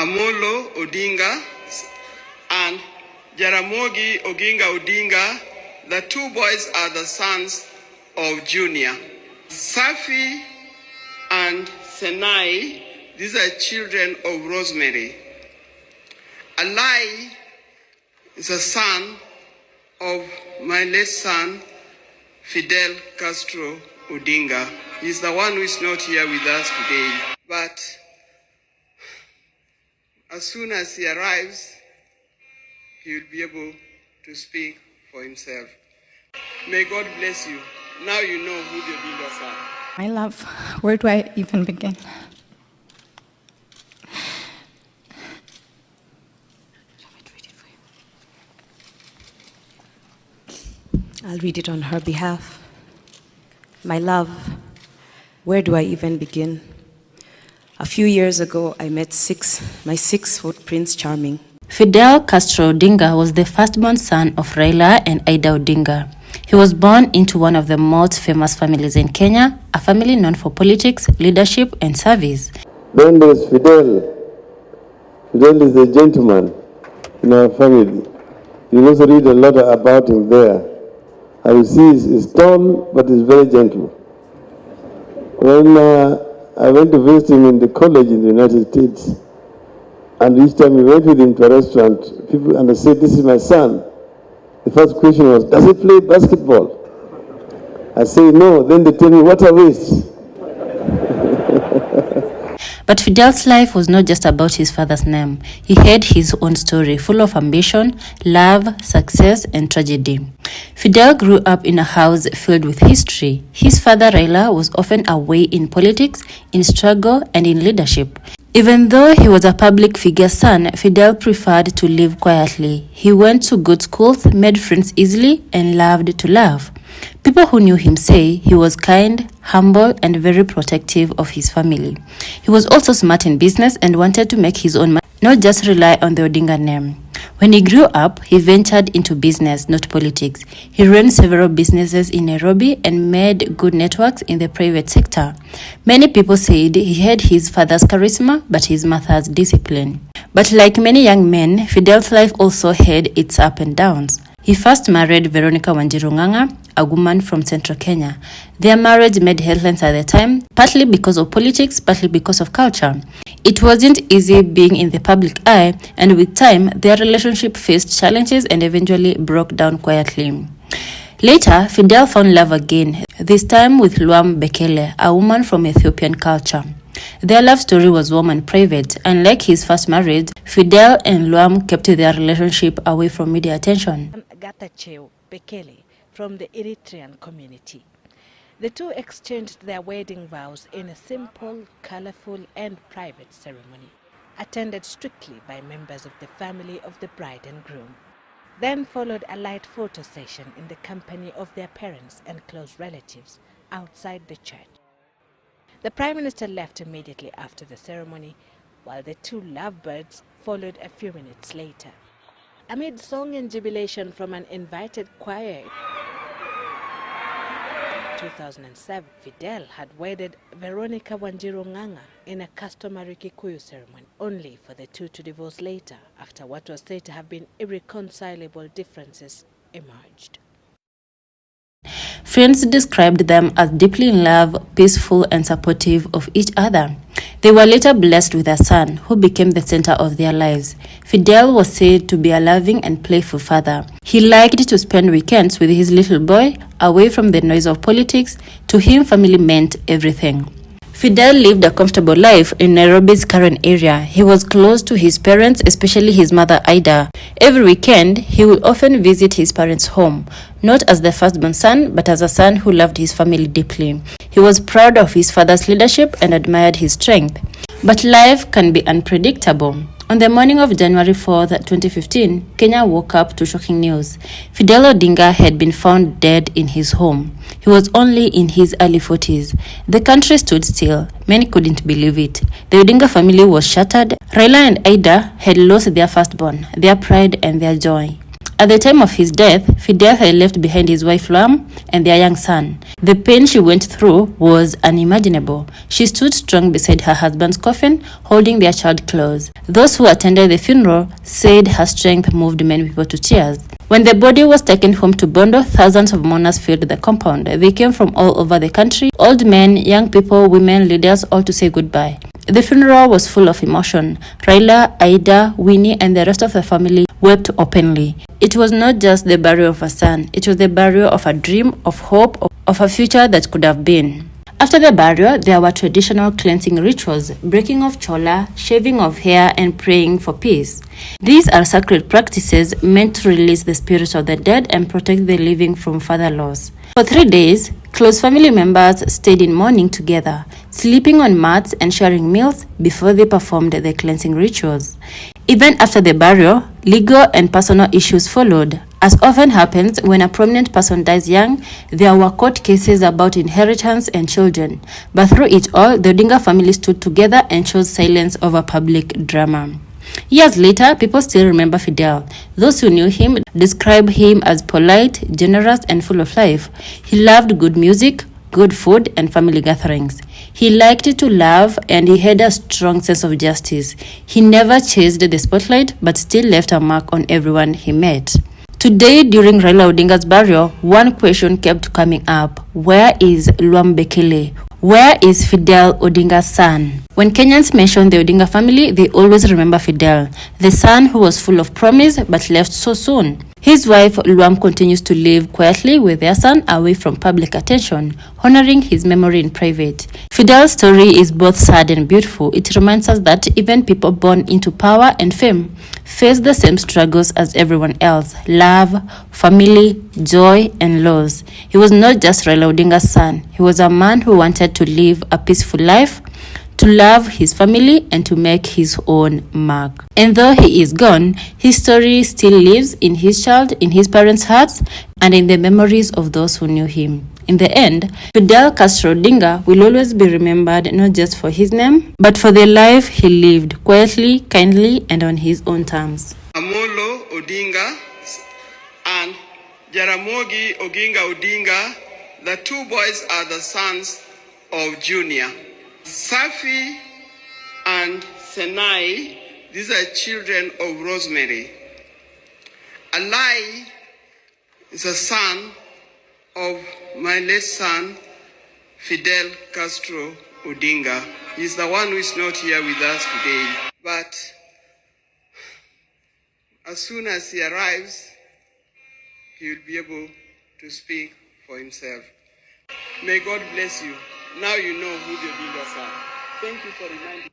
Amolo Odinga and Jaramogi Oginga Odinga. The two boys are the sons of Junior. Safi and Senai, these are children of Rosemary. Alai is a son of my late son, Fidel Castro Odinga. He's the one who is not here with us today. But as soon as he arrives, he will be able to speak for himself. May God bless you. Now you know who the Odingas are. My love, where do I even begin? I'll read it on her behalf. My love, where do I even begin? A few years ago, I met my six-foot Prince Charming. Fidel Castro Odinga was the firstborn son of Raila and Ida Odinga. He was born into one of the most famous families in Kenya, a family known for politics, leadership, and service. Then there's Fidel. Fidel is a gentleman in our family. You also read a lot about him there. I will see he's tall, but he's very gentle. When I went to visit him in the college in the United States, and each time we went with him to a restaurant, and I said, "This is my son." The first question was, "Does he play basketball?" I say, "No." Then they tell me, "What a waste." But Fidel's life was not just about his father's name. He had his own story, full of ambition, love, success, and tragedy. Fidel grew up in a house filled with history. His father, Raila, was often away in politics, in struggle, and in leadership. Even though he was a public figure's son, Fidel preferred to live quietly. He went to good schools, made friends easily, and loved to laugh. People who knew him say he was kind, humble, and very protective of his family. He was also smart in business and wanted to make his own money, not just rely on the Odinga name. When he grew up, he ventured into business, not politics. He ran several businesses in Nairobi and made good networks in the private sector. Many people said he had his father's charisma, but his mother's discipline. But like many young men, Fidel's life also had its ups and downs. He first married Veronica Wanjiru Ng'ang'a, a woman from central Kenya. Their marriage made headlines at the time, partly because of politics, partly because of culture. It wasn't easy being in the public eye, and with time, their relationship faced challenges and eventually broke down quietly. Later, Fidel found love again, this time with Luam Bekele, a woman from Ethiopian culture. Their love story was warm and private. Unlike his first marriage, Fidel and Luam kept their relationship away from media attention. Gatacheo Bekele from the Eritrean community. The two exchanged their wedding vows in a simple, colorful, and private ceremony, attended strictly by members of the family of the bride and groom. Then followed a light photo session in the company of their parents and close relatives outside the church. The Prime Minister left immediately after the ceremony, while the two lovebirds followed a few minutes later. Amid song and jubilation from an invited choir, 2007, Fidel had wedded Veronica Wanjiru Ng'ang'a in a customary Kikuyu ceremony, only for the two to divorce later after what was said to have been irreconcilable differences emerged. Friends described them as deeply in love, peaceful, and supportive of each other. They were later blessed with a son, who became the center of their lives. Fidel was said to be a loving and playful father. He liked to spend weekends with his little boy, away from the noise of politics. To him, family meant everything. Fidel lived a comfortable life in Nairobi's Karen area. He was close to his parents, especially his mother Ida. Every weekend, he would often visit his parents' home, not as the firstborn son, but as a son who loved his family deeply. He was proud of his father's leadership and admired his strength. But life can be unpredictable. On the morning of January 4th, 2015, Kenya woke up to shocking news. Fidel Odinga had been found dead in his home. He was only in his early 40s. The country stood still. Many couldn't believe it. The Odinga family was shattered. Raila and Ida had lost their firstborn, their pride and their joy. At the time of his death, Fidel had left behind his wife Luam and their young son. The pain she went through was unimaginable. She stood strong beside her husband's coffin, holding their child close. Those who attended the funeral said her strength moved many people to tears. When the body was taken home to Bondo, thousands of mourners filled the compound. They came from all over the country, old men, young people, women, leaders, all to say goodbye. The funeral was full of emotion. Raila, Aida, Winnie, and the rest of the family wept openly. It was not just the burial of a son, it was the burial of a dream, of hope, of a future that could have been. After the burial, there were traditional cleansing rituals, breaking of chola, shaving of hair, and praying for peace. These are sacred practices meant to release the spirits of the dead and protect the living from further loss. For 3 days, close family members stayed in mourning together, sleeping on mats and sharing meals before they performed the cleansing rituals. Even after the burial, legal and personal issues followed. As often happens when a prominent person dies young, there were court cases about inheritance and children. But through it all, the Odinga family stood together and chose silence over public drama. Years later, people still remember Fidel. Those who knew him describe him as polite, generous, and full of life. He loved good music, good food, and family gatherings. He liked to laugh and he had a strong sense of justice. He never chased the spotlight but still left a mark on everyone he met. Today, during Raila Odinga's burial, one question kept coming up. Where is Luam Bekele? Where is Fidel Odinga's son? When Kenyans mention the Odinga family, they always remember Fidel, the son who was full of promise but left so soon. His wife, Luam, continues to live quietly with their son away from public attention, honoring his memory in private. Fidel's story is both sad and beautiful. It reminds us that even people born into power and fame face the same struggles as everyone else: love, family, joy, and loss. He was not just Raila Odinga's son. He was a man who wanted to live a peaceful life, to love his family, and to make his own mark. And though he is gone, his story still lives in his child, in his parents' hearts, and in the memories of those who knew him. In the end, Fidel Castro Odinga will always be remembered not just for his name, but for the life he lived, quietly, kindly, and on his own terms. Amolo Odinga and Jaramogi Oginga Odinga, the two boys are the sons of Junior. Safi and Senai, these are children of Rosemary. Alai is a son of my late son, Fidel Castro Odinga. He's the one who is not here with us today. But as soon as he arrives, he will be able to speak for himself. May God bless you. Now you know who the Odingas are. Thank you for reminding me.